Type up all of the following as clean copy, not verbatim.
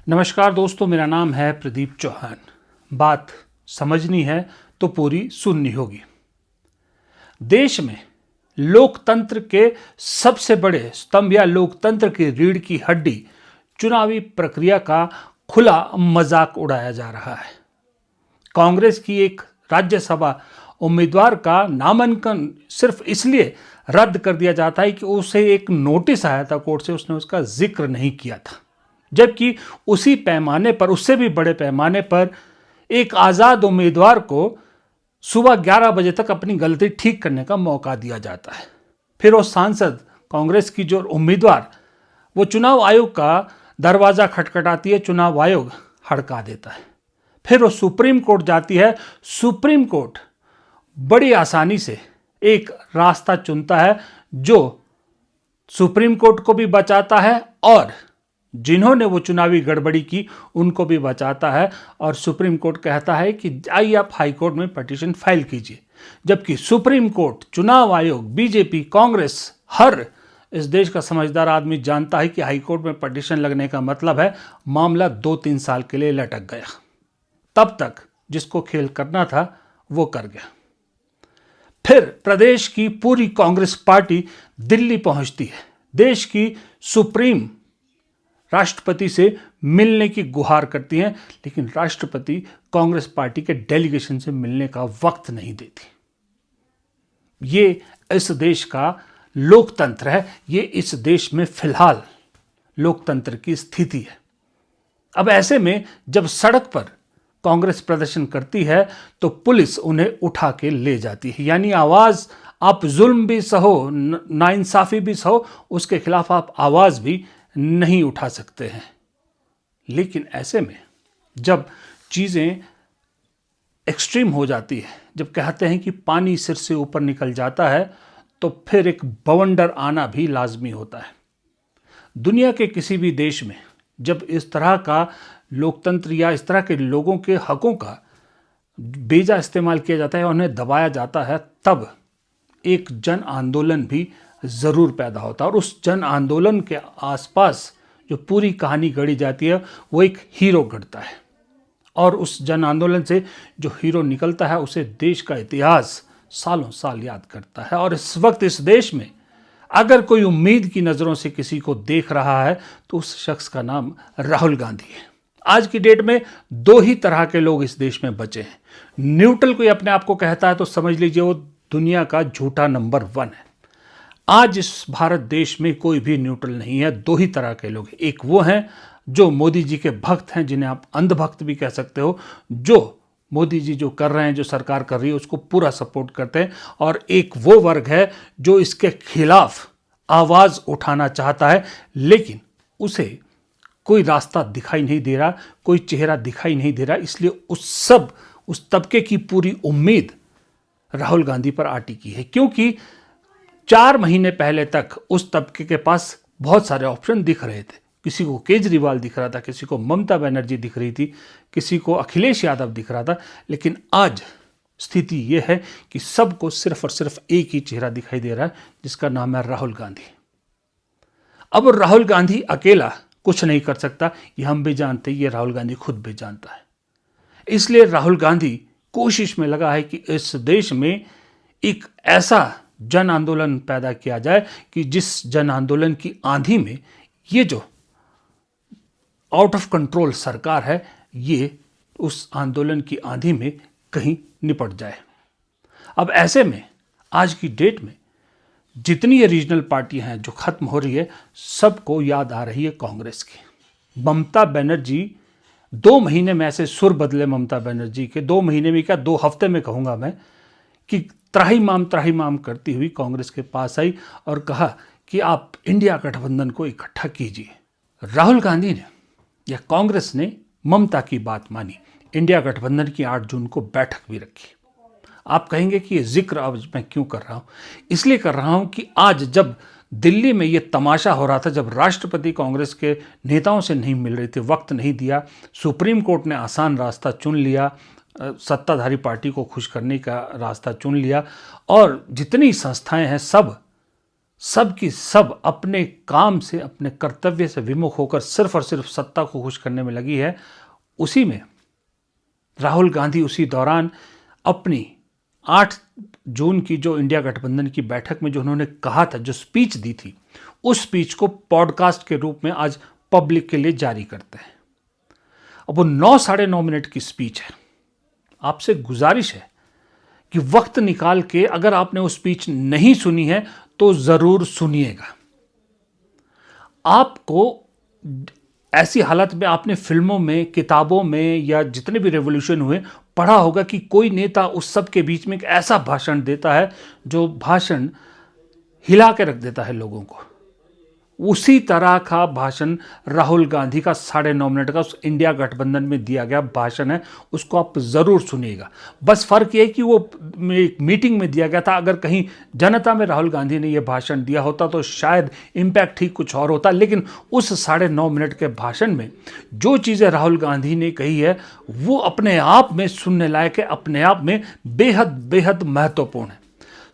नमस्कार दोस्तों, मेरा नाम है प्रदीप चौहान। बात समझनी है तो पूरी सुननी होगी। देश में लोकतंत्र के सबसे बड़े स्तंभ या लोकतंत्र की रीढ़ की हड्डी चुनावी प्रक्रिया का खुला मजाक उड़ाया जा रहा है। कांग्रेस की एक राज्यसभा उम्मीदवार का नामांकन सिर्फ इसलिए रद्द कर दिया जाता है कि उसे एक नोटिस आया था कोर्ट से, उसने उसका जिक्र नहीं किया था, जबकि उसी पैमाने पर, उससे भी बड़े पैमाने पर एक आज़ाद उम्मीदवार को सुबह 11 बजे तक अपनी गलती ठीक करने का मौका दिया जाता है। फिर वो सांसद, कांग्रेस की जो उम्मीदवार, वो चुनाव आयोग का दरवाज़ा खटखटाती है, चुनाव आयोग हड़का देता है। फिर वो सुप्रीम कोर्ट जाती है। सुप्रीम कोर्ट बड़ी आसानी से एक रास्ता चुनता है जो सुप्रीम कोर्ट को भी बचाता है और जिन्होंने वो चुनावी गड़बड़ी की उनको भी बचाता है। और सुप्रीम कोर्ट कहता है कि आइए आप हाई कोर्ट में पिटीशन फाइल कीजिए, जबकि सुप्रीम कोर्ट, चुनाव आयोग, बीजेपी, कांग्रेस, हर इस देश का समझदार आदमी जानता है कि हाई कोर्ट में पिटीशन लगने का मतलब है मामला 2-3 साल के लिए लटक गया। तब तक जिसको खेल करना था वो कर गया। फिर प्रदेश की पूरी कांग्रेस पार्टी दिल्ली पहुंचती है, देश की सुप्रीम राष्ट्रपति से मिलने की गुहार करती हैं, लेकिन राष्ट्रपति कांग्रेस पार्टी के डेलीगेशन से मिलने का वक्त नहीं देती। ये इस देश का लोकतंत्र है, ये इस देश में फिलहाल लोकतंत्र की स्थिति है। अब ऐसे में जब सड़क पर कांग्रेस प्रदर्शन करती है तो पुलिस उन्हें उठा के ले जाती है। यानी आवाज, आप जुल्म भी सहो, नाइंसाफी भी सहो, उसके खिलाफ आप आवाज भी नहीं उठा सकते हैं। लेकिन ऐसे में जब चीज़ें एक्सट्रीम हो जाती है, जब कहते हैं कि पानी सिर से ऊपर निकल जाता है, तो फिर एक बवंडर आना भी लाजमी होता है। दुनिया के किसी भी देश में जब इस तरह का लोकतंत्र या इस तरह के लोगों के हकों का बेजा इस्तेमाल किया जाता है और उन्हें दबाया जाता है, तब एक जन आंदोलन भी ज़रूर पैदा होता है। और उस जन आंदोलन के आसपास जो पूरी कहानी गढ़ी जाती है वो एक हीरो गढ़ता है, और उस जन आंदोलन से जो हीरो निकलता है उसे देश का इतिहास सालों साल याद करता है। और इस वक्त इस देश में अगर कोई उम्मीद की नज़रों से किसी को देख रहा है तो उस शख्स का नाम राहुल गांधी है। आज की डेट में 2 ही तरह के लोग इस देश में बचे हैं। न्यूट्रल कोई अपने आप को कहता है तो समझ लीजिए वो दुनिया का झूठा नंबर 1 है। आज इस भारत देश में कोई भी न्यूट्रल नहीं है। 2 ही तरह के लोग हैं। एक वो हैं जो मोदी जी के भक्त हैं, जिन्हें आप अंधभक्त भी कह सकते हो, जो मोदी जी जो कर रहे हैं, जो सरकार कर रही है, उसको पूरा सपोर्ट करते हैं। और एक वो वर्ग है जो इसके खिलाफ आवाज़ उठाना चाहता है, लेकिन उसे कोई रास्ता दिखाई नहीं दे रहा, कोई चेहरा दिखाई नहीं दे रहा। इसलिए उस तबके की पूरी उम्मीद राहुल गांधी पर आ टिकी है, क्योंकि 4 महीने पहले तक उस तबके के पास बहुत सारे ऑप्शन दिख रहे थे। किसी को केजरीवाल दिख रहा था, किसी को ममता बनर्जी दिख रही थी, किसी को अखिलेश यादव दिख रहा था। लेकिन आज स्थिति यह है कि सबको सिर्फ और सिर्फ एक ही चेहरा दिखाई दे रहा है, जिसका नाम है राहुल गांधी। अब राहुल गांधी अकेला कुछ नहीं कर सकता, ये हम भी जानते हैं, ये राहुल गांधी खुद भी जानता है। इसलिए राहुल गांधी कोशिश में लगा है कि इस देश में एक ऐसा जन आंदोलन पैदा किया जाए कि जिस जन आंदोलन की आंधी में ये जो आउट ऑफ कंट्रोल सरकार है, ये उस आंदोलन की आंधी में कहीं निपट जाए। अब ऐसे में आज की डेट में जितनी ये रीजनल पार्टियां हैं जो खत्म हो रही है, सबको याद आ रही है कांग्रेस की। ममता बनर्जी 2 महीने में ऐसे सुर बदले ममता बनर्जी के, 2 महीने में क्या 2 हफ्ते में कहूँगा मैं, कि त्राहिमाम करती हुई कांग्रेस के पास आई और कहा कि आप इंडिया गठबंधन को इकट्ठा कीजिए। राहुल गांधी ने या कांग्रेस ने ममता की बात मानी। इंडिया गठबंधन की 8 जून को बैठक भी रखी। आप कहेंगे कि ये जिक्र अब मैं क्यों कर रहा हूँ? इसलिए कर रहा हूँ कि आज जब दिल्ली में ये तमाशा हो रहा था, जब राष्ट्रपति कांग्रेस के नेताओं से नहीं मिल रहे थे, वक्त नहीं दिया, सुप्रीम कोर्ट ने आसान रास्ता चुन लिया, सत्ताधारी पार्टी को खुश करने का रास्ता चुन लिया, और जितनी संस्थाएं हैं सब सब की सब अपने काम से, अपने कर्तव्य से विमुख होकर सिर्फ और सिर्फ सत्ता को खुश करने में लगी है। उसी में राहुल गांधी उसी दौरान अपनी 8 जून की जो इंडिया गठबंधन की बैठक में जो उन्होंने कहा था, जो स्पीच दी थी, उस स्पीच को पॉडकास्ट के रूप में आज पब्लिक के लिए जारी करते हैं। अब वो 9 साढ़े 9 मिनट की स्पीच है। आपसे गुजारिश है कि वक्त निकाल के अगर आपने वो स्पीच नहीं सुनी है तो जरूर सुनिएगा। आपको ऐसी हालत में आपने फिल्मों में, किताबों में या जितने भी रेवोल्यूशन हुए पढ़ा होगा कि कोई नेता उस सब के बीच में एक ऐसा भाषण देता है जो भाषण हिला के रख देता है लोगों को। उसी तरह का भाषण राहुल गांधी का 9.5 मिनट का उस इंडिया गठबंधन में दिया गया भाषण है, उसको आप जरूर सुनिएगा। बस फर्क ये है कि वो एक मीटिंग में दिया गया था। अगर कहीं जनता में राहुल गांधी ने यह भाषण दिया होता तो शायद इम्पैक्ट ही कुछ और होता, लेकिन उस 9.5 मिनट के भाषण में जो चीज़ें राहुल गांधी ने कही है वो अपने आप में सुनने लायक है, अपने आप में बेहद बेहद महत्वपूर्ण है।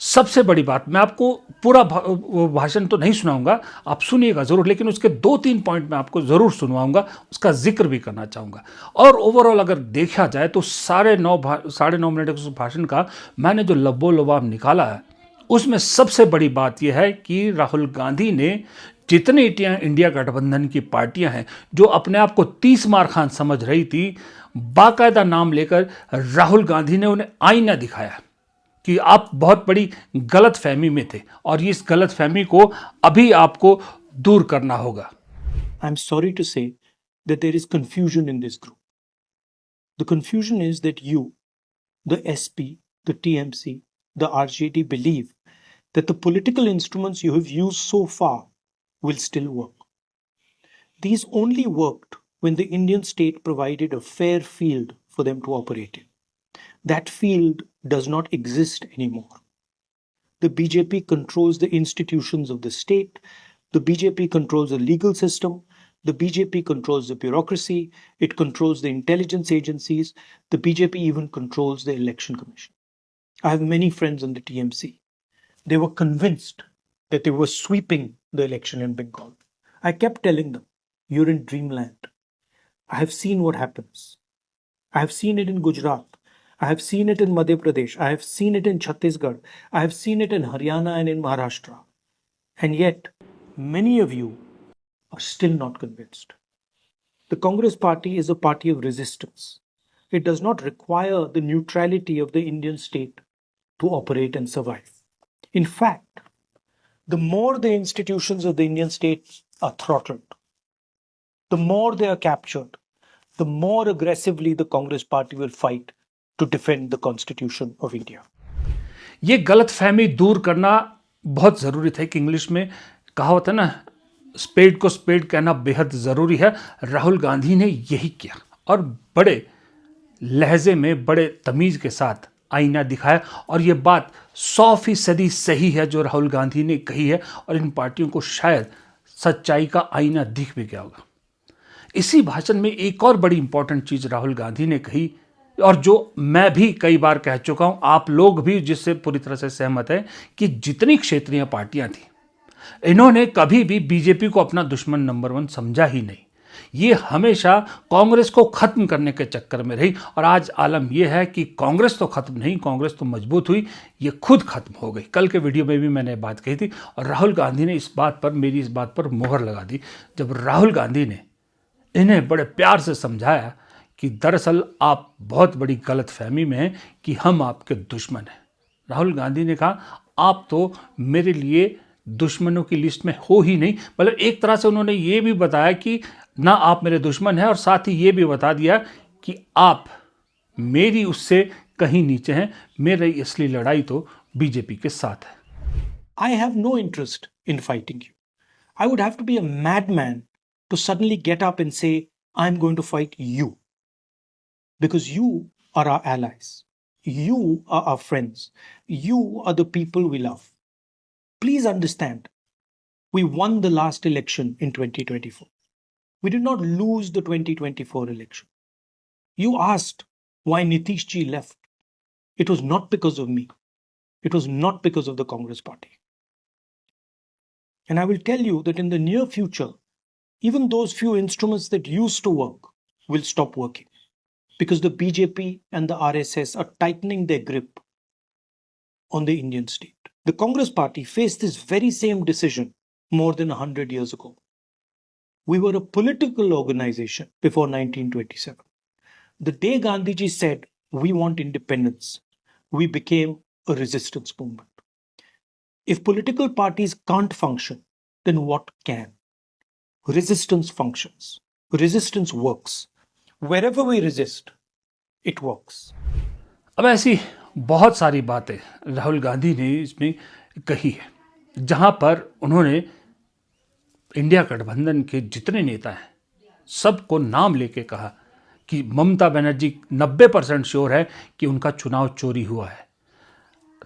सबसे बड़ी बात, मैं आपको पूरा भाषण तो नहीं सुनाऊंगा, आप सुनिएगा जरूर, लेकिन उसके 2-3 पॉइंट मैं आपको जरूर सुनवाऊंगा, उसका जिक्र भी करना चाहूंगा। और ओवरऑल अगर देखा जाए तो 9.5 मिनट उस भाषण का मैंने जो लब्बो लबाब निकाला है, उसमें सबसे बड़ी बात यह है कि राहुल गांधी ने जितनी इंडिया गठबंधन की पार्टियां हैं जो अपने आप को 30 मार खान समझ रही थी, बाकायदा नाम लेकर राहुल गांधी ने उन्हें आईना दिखाया कि आप बहुत बड़ी गलत फहमी में थे और इस गलत फहमी को अभी आपको दूर करना होगा। I'm sorry to say that there is confusion in this group. The confusion is that you, the SP, the TMC, the RJD believe that the political instruments you have used so far will still work. These only worked when the Indian state provided a fair field for them to operate in. That field does not exist anymore. The BJP controls the institutions of the state. The BJP controls the legal system. The BJP controls the bureaucracy. It controls the intelligence agencies. The BJP even controls the election commission. I have many friends in the TMC. They were convinced that they were sweeping the election in Bengal. I kept telling them, you're in dreamland. I have seen what happens. I have seen it in Gujarat. I have seen it in Madhya Pradesh. I have seen it in Chhattisgarh. I have seen it in Haryana and in Maharashtra. And yet, many of you are still not convinced. The Congress party is a party of resistance. It does not require the neutrality of the Indian state to operate and survive. In fact, the more the institutions of the Indian state are throttled, the more they are captured, the more aggressively the Congress party will fight to defend the Constitution of India. ये गलत फहमी दूर करना बहुत ज़रूरी था। कि English में कहावत है ना, स्पेड को स्पेड कहना बेहद ज़रूरी है। राहुल गांधी ने यही किया और बड़े लहजे में, बड़े तमीज़ के साथ आईना दिखाया। और ये बात 100% सही है जो राहुल गांधी ने कही है, और इन पार्टियों को शायद सच्चाई का आईना दिख भी गया होगा। इसी भाषण में एक और बड़ी इंपॉर्टेंट चीज़ राहुल गांधी ने कही, और जो मैं भी कई बार कह चुका हूं, आप लोग भी जिससे पूरी तरह से सहमत हैं, कि जितनी क्षेत्रीय पार्टियां थी, इन्होंने कभी भी बीजेपी को अपना दुश्मन नंबर 1 समझा ही नहीं। ये हमेशा कांग्रेस को खत्म करने के चक्कर में रही। और आज आलम यह है कि कांग्रेस तो खत्म नहीं, कांग्रेस तो मजबूत हुई, ये खुद खत्म हो गई। कल के वीडियो में भी मैंने बात कही थी, और राहुल गांधी ने मेरी इस बात पर मोहर लगा दी जब राहुल गांधी ने इन्हें बड़े प्यार से समझाया कि दरअसल आप बहुत बड़ी गलतफहमी में हैं कि हम आपके दुश्मन हैं। राहुल गांधी ने कहा, आप तो मेरे लिए दुश्मनों की लिस्ट में हो ही नहीं। मतलब एक तरह से उन्होंने ये भी बताया कि ना आप मेरे दुश्मन हैं, और साथ ही ये भी बता दिया कि आप मेरी उससे कहीं नीचे हैं। मेरी असली लड़ाई तो बीजेपी के साथ है। I have no interest in fighting you. I would have to be a madman to suddenly get up and say, I'm going to fight you. Because you are our allies. You are our friends. You are the people we love. Please understand, we won the last election in 2024. We did not lose the 2024 election. You asked why Nitish Ji left. It was not because of me. It was not because of the Congress party. And I will tell you that in the near future, even those few instruments that used to work will stop working because the BJP and the RSS are tightening their grip on the Indian state. The Congress party faced this very same decision more than 100 years ago. We were a political organization before 1927. The day Gandhiji said, we want independence, we became a resistance movement. If political parties can't function, then what can? Resistance functions. Resistance works. Wherever we resist, it works. अब ऐसी बहुत सारी बातें राहुल गांधी ने इसमें कही है जहां पर उन्होंने इंडिया गठबंधन के जितने नेता हैं सबको नाम लेके कहा कि ममता बनर्जी 90% श्योर है कि उनका चुनाव चोरी हुआ है,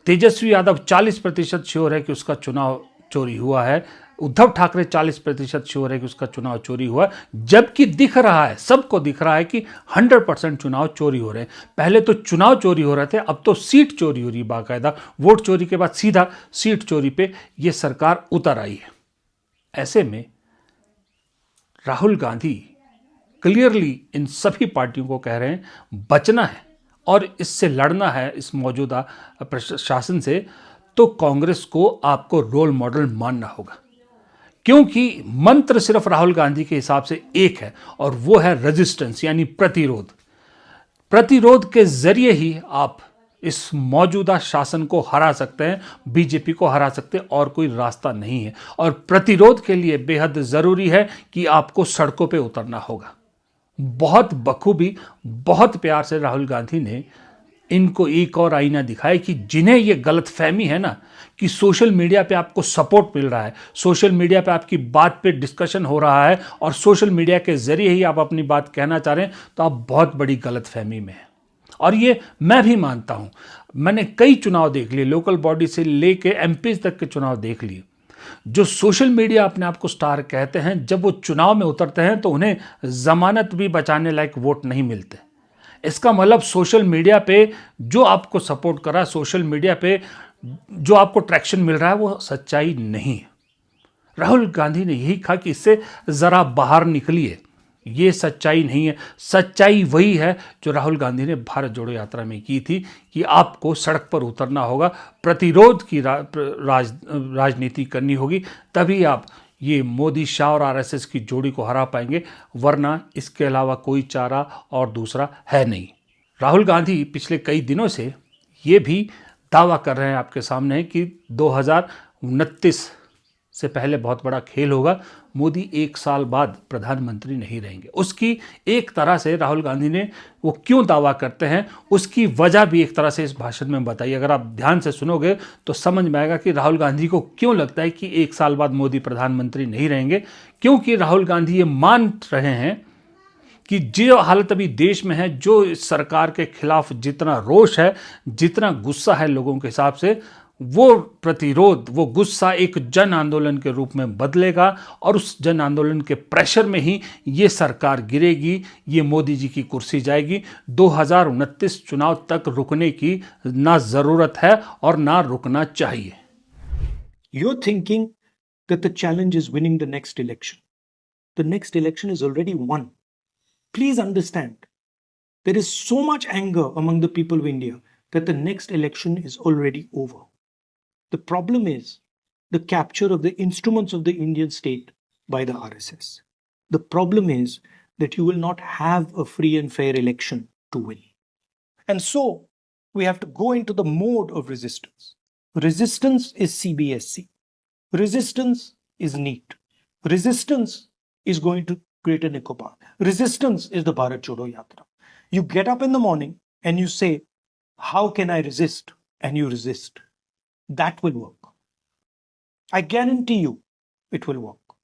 तेजस्वी यादव 40% श्योर है कि उसका चुनाव चोरी हुआ है, उद्धव ठाकरे 40% श्योर है कि उसका चुनाव चोरी हुआ है, जबकि दिख रहा है, सबको दिख रहा है कि 100% चुनाव चोरी हो रहे हैं। पहले तो चुनाव चोरी हो रहे थे, अब तो सीट चोरी हो रही है। बाकायदा वोट चोरी के बाद सीधा सीट चोरी पे ये सरकार उतर आई है। ऐसे में राहुल गांधी क्लियरली इन सभी पार्टियों को कह रहे हैं बचना है और इससे लड़ना है इस मौजूदा प्रशासन से, तो कांग्रेस को आपको रोल मॉडल मानना होगा, क्योंकि मंत्र सिर्फ राहुल गांधी के हिसाब से एक है और वो है रेजिस्टेंस, यानी प्रतिरोध। प्रतिरोध के जरिए ही आप इस मौजूदा शासन को हरा सकते हैं, बीजेपी को हरा सकते हैं, और कोई रास्ता नहीं है। और प्रतिरोध के लिए बेहद जरूरी है कि आपको सड़कों पे उतरना होगा। बहुत बखूबी, बहुत प्यार से राहुल गांधी ने इनको एक और आईना दिखाया कि जिन्हें ये गलतफहमी है ना कि सोशल मीडिया पे आपको सपोर्ट मिल रहा है, सोशल मीडिया पे आपकी बात पे डिस्कशन हो रहा है और सोशल मीडिया के जरिए ही आप अपनी बात कहना चाह रहे हैं, तो आप बहुत बड़ी गलतफहमी में हैं। और ये मैं भी मानता हूं। मैंने कई चुनाव देख लिए, लोकल बॉडी से लेके एमपीज तक के चुनाव देख लिए। जो सोशल मीडिया अपने आप को स्टार कहते हैं, जब वो चुनाव में उतरते हैं तो उन्हें जमानत भी बचाने लायक वोट नहीं मिलते। इसका मतलब सोशल मीडिया पे जो आपको सपोर्ट कर रहा है, सोशल मीडिया पे जो आपको ट्रैक्शन मिल रहा है, वो सच्चाई नहीं है। राहुल गांधी ने यही कहा कि इससे ज़रा बाहर निकलिए, ये सच्चाई नहीं है। सच्चाई वही है जो राहुल गांधी ने भारत जोड़ो यात्रा में की थी कि आपको सड़क पर उतरना होगा, प्रतिरोध की राजनीति करनी होगी, तभी आप ये मोदी शाह और आरएसएस की जोड़ी को हरा पाएंगे, वरना इसके अलावा कोई चारा और दूसरा है नहीं। राहुल गांधी पिछले कई दिनों से ये भी दावा कर रहे हैं आपके सामने कि 2029 से पहले बहुत बड़ा खेल होगा, मोदी 1 साल बाद प्रधानमंत्री नहीं रहेंगे। उसकी एक तरह से राहुल गांधी ने वो क्यों दावा करते हैं, उसकी वजह भी एक तरह से इस भाषण में बताई। अगर आप ध्यान से सुनोगे तो समझ में आएगा कि राहुल गांधी को क्यों लगता है कि 1 साल बाद मोदी प्रधानमंत्री नहीं रहेंगे। क्योंकि राहुल गांधी ये मान रहे हैं कि जो हालत अभी देश में है, जो इस सरकार के खिलाफ जितना रोष है, जितना गुस्सा है लोगों के हिसाब से, वो प्रतिरोध, वो गुस्सा एक जन आंदोलन के रूप में बदलेगा और उस जन आंदोलन के प्रेशर में ही ये सरकार गिरेगी, ये मोदी जी की कुर्सी जाएगी। 2029 चुनाव तक रुकने की ना जरूरत है और ना रुकना चाहिए। You're thinking that the challenge is winning the next election. The next election is already won. Please understand, there is so much anger among the people of India that the next election is already over. The problem is the capture of the instruments of the Indian state by the RSS. The problem is that you will not have a free and fair election to win. And so we have to go into the mode of resistance. Resistance is CBSC. Resistance is NEET. Resistance is going to Greater Nicobar. Resistance is the Bharat Jodo Yatra. You get up in the morning and you say, how can I resist? And you resist. That will work. I guarantee you it will work.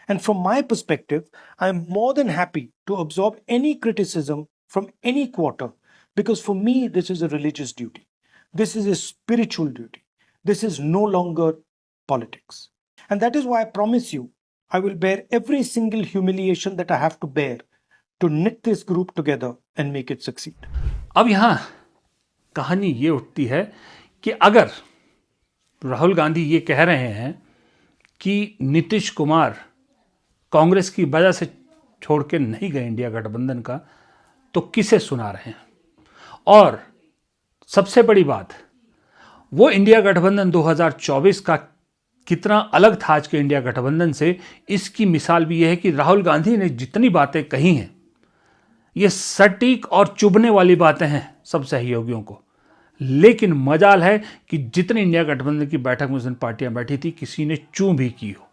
And from my perspective, I am more than happy to absorb any criticism from any quarter, because for me, this is a religious duty. This is a spiritual duty. This is no longer politics. And that is why I promise you, I will bear every single humiliation that I have to bear to knit this group together and make it succeed. अब यहाँ कहानी ये उठती है कि अगर राहुल गांधी ये कह रहे हैं कि नीतीश कुमार कांग्रेस की वजह से छोड़ के नहीं गए इंडिया गठबंधन का, तो किसे सुना रहे हैं? और सबसे बड़ी बात, वो इंडिया गठबंधन 2024 का कितना अलग था आज के इंडिया गठबंधन से, इसकी मिसाल भी यह है कि राहुल गांधी ने जितनी बातें कही हैं, ये सटीक और चुभने वाली बातें हैं सब सहयोगियों को। लेकिन मजाल है कि जितनी इंडिया गठबंधन की बैठक में उस दिन पार्टियां बैठी थी, किसी ने चू भी की हो।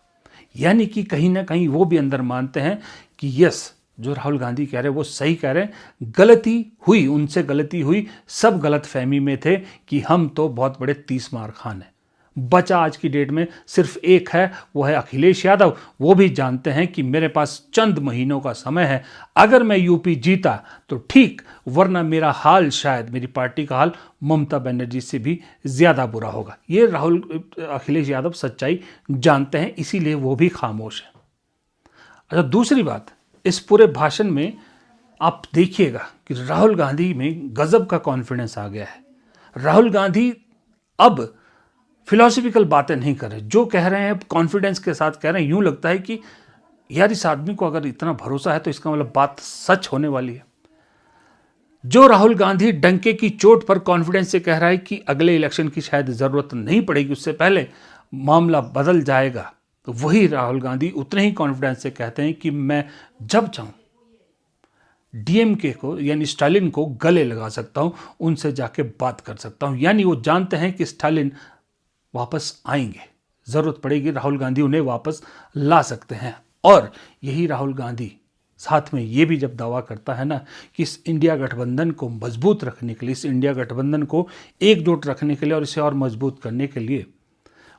यानी कि कहीं ना कहीं वो भी अंदर मानते हैं कि यस, जो राहुल गांधी कह रहे हैं वो सही कह रहे हैं, गलती हुई, उनसे गलती हुई, सब गलत फहमी में थे कि हम तो बहुत बड़े 30 मार खान हैं। बचा आज की डेट में सिर्फ एक है, वो है अखिलेश यादव। वो भी जानते हैं कि मेरे पास चंद महीनों का समय है, अगर मैं यूपी जीता तो ठीक, वरना मेरा हाल, शायद मेरी पार्टी का हाल ममता बनर्जी से भी ज़्यादा बुरा होगा। ये अखिलेश यादव सच्चाई जानते हैं, इसीलिए वो भी खामोश है। अच्छा, दूसरी बात, इस पूरे भाषण में आप देखिएगा कि राहुल गांधी में गजब का कॉन्फिडेंस आ गया है। राहुल गांधी अब फिलॉसफिकल बातें नहीं कर रहे, जो कह रहे हैं कॉन्फिडेंस के साथ कह रहे हैं। यूं लगता है कि यार, इस आदमी को अगर इतना भरोसा है तो इसका मतलब बात सच होने वाली है। जो राहुल गांधी डंके की चोट पर कॉन्फिडेंस से कह रहा है कि अगले इलेक्शन की शायद जरूरत नहीं पड़ेगी, उससे पहले मामला बदल जाएगा, तो वही राहुल गांधी उतने ही कॉन्फिडेंस से कहते हैं कि मैं जब चाहूं डीएमके को, यानी स्टालिन को गले लगा सकता हूं, उनसे जाके बात कर सकता हूं। यानी वो जानते हैं कि स्टालिन वापस आएंगे, जरूरत पड़ेगी राहुल गांधी उन्हें वापस ला सकते हैं। और यही राहुल गांधी साथ में ये भी जब दावा करता है ना कि इस इंडिया गठबंधन को मजबूत रखने के लिए, इस इंडिया गठबंधन को एकजुट रखने के लिए और इसे और मजबूत करने के लिए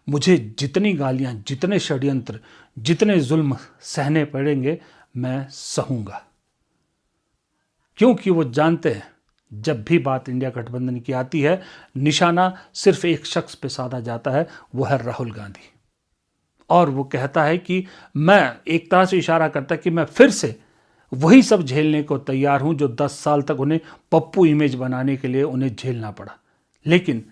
मुझे जितनी गालियां, जितने षड्यंत्र, जितने जुल्म सहने पड़ेंगे, मैं सहूंगा। क्योंकि वो जानते हैं जब भी बात इंडिया गठबंधन की आती है, निशाना सिर्फ एक शख्स पे साधा जाता है, वो है राहुल गांधी। और वो कहता है कि मैं, एक तरह से इशारा करता है कि मैं फिर से वही सब झेलने को तैयार हूं जो 10 साल तक उन्हें पप्पू इमेज बनाने के लिए उन्हें झेलना पड़ा। लेकिन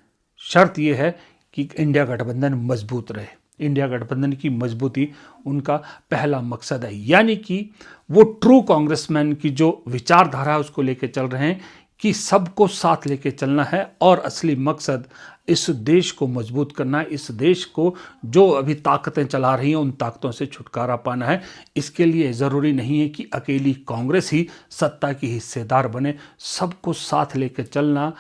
शर्त यह है कि इंडिया गठबंधन मजबूत रहे। इंडिया गठबंधन की मजबूती उनका पहला मकसद है। यानी कि वो ट्रू कांग्रेसमैन की जो विचारधारा है उसको लेके चल रहे हैं कि सबको साथ लेके चलना है, और असली मकसद इस देश को मजबूत करना है, इस देश को जो अभी ताकतें चला रही हैं उन ताकतों से छुटकारा पाना है। इसके लिए ज़रूरी नहीं है कि अकेली कांग्रेस ही सत्ता की हिस्सेदार बने, सबको साथ लेके चलना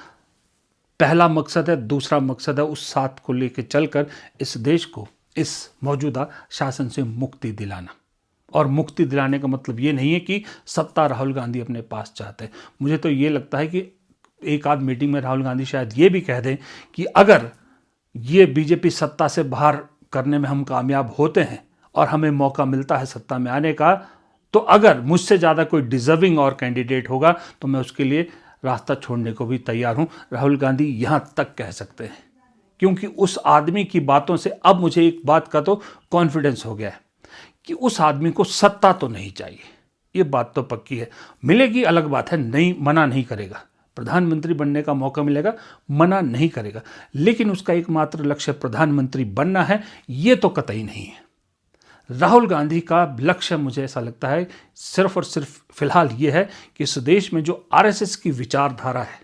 पहला मकसद है। दूसरा मकसद है उस साथ को लेके चलकर इस देश को इस मौजूदा शासन से मुक्ति दिलाना। और मुक्ति दिलाने का मतलब ये नहीं है कि सत्ता राहुल गांधी अपने पास चाहते हैं। मुझे तो ये लगता है कि एक आध मीटिंग में राहुल गांधी शायद ये भी कह दें कि अगर ये बीजेपी सत्ता से बाहर करने में हम कामयाब होते हैं और हमें मौका मिलता है सत्ता में आने का, तो अगर मुझसे ज़्यादा कोई डिजर्विंग और कैंडिडेट होगा तो मैं उसके लिए रास्ता छोड़ने को भी तैयार हूँ। राहुल गांधी यहाँ तक कह सकते हैं, क्योंकि उस आदमी की बातों से अब मुझे एक बात का तो कॉन्फिडेंस हो गया है कि उस आदमी को सत्ता तो नहीं चाहिए। ये बात तो पक्की है, मिलेगी अलग बात है, नहीं मना नहीं करेगा, प्रधानमंत्री बनने का मौका मिलेगा, मना नहीं करेगा, लेकिन उसका एकमात्र लक्ष्य प्रधानमंत्री बनना है, ये तो कतई नहीं है। राहुल गांधी का लक्ष्य, मुझे ऐसा लगता है, सिर्फ और सिर्फ फिलहाल ये है कि इस देश में जो आरएसएस की विचारधारा है,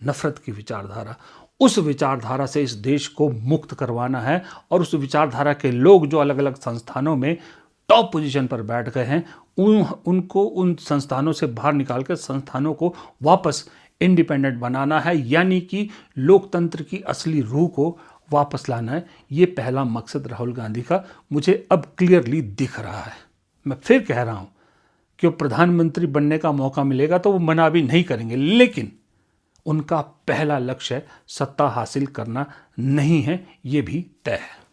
नफरत की विचारधारा, उस विचारधारा से इस देश को मुक्त करवाना है। और उस विचारधारा के लोग जो अलग अलग संस्थानों में टॉप पोजीशन पर बैठ गए हैं, उनको उन संस्थानों से बाहर निकाल कर संस्थानों को वापस इंडिपेंडेंट बनाना है, यानी कि लोकतंत्र की असली रूह को वापस लाना है। ये पहला मकसद राहुल गांधी का मुझे अब क्लियरली दिख रहा है। मैं फिर कह रहा हूँ कि प्रधानमंत्री बनने का मौका मिलेगा तो वो मना भी नहीं करेंगे, लेकिन उनका पहला लक्ष्य सत्ता हासिल करना नहीं है, ये भी तय है।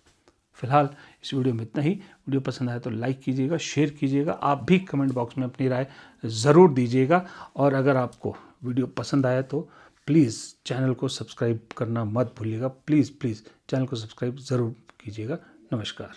फिलहाल इस वीडियो में इतना ही। वीडियो पसंद आया तो लाइक कीजिएगा, शेयर कीजिएगा, आप भी कमेंट बॉक्स में अपनी राय ज़रूर दीजिएगा। और अगर आपको वीडियो पसंद आया तो प्लीज़ चैनल को सब्सक्राइब करना मत भूलिएगा। प्लीज़ चैनल को सब्सक्राइब ज़रूर कीजिएगा। नमस्कार।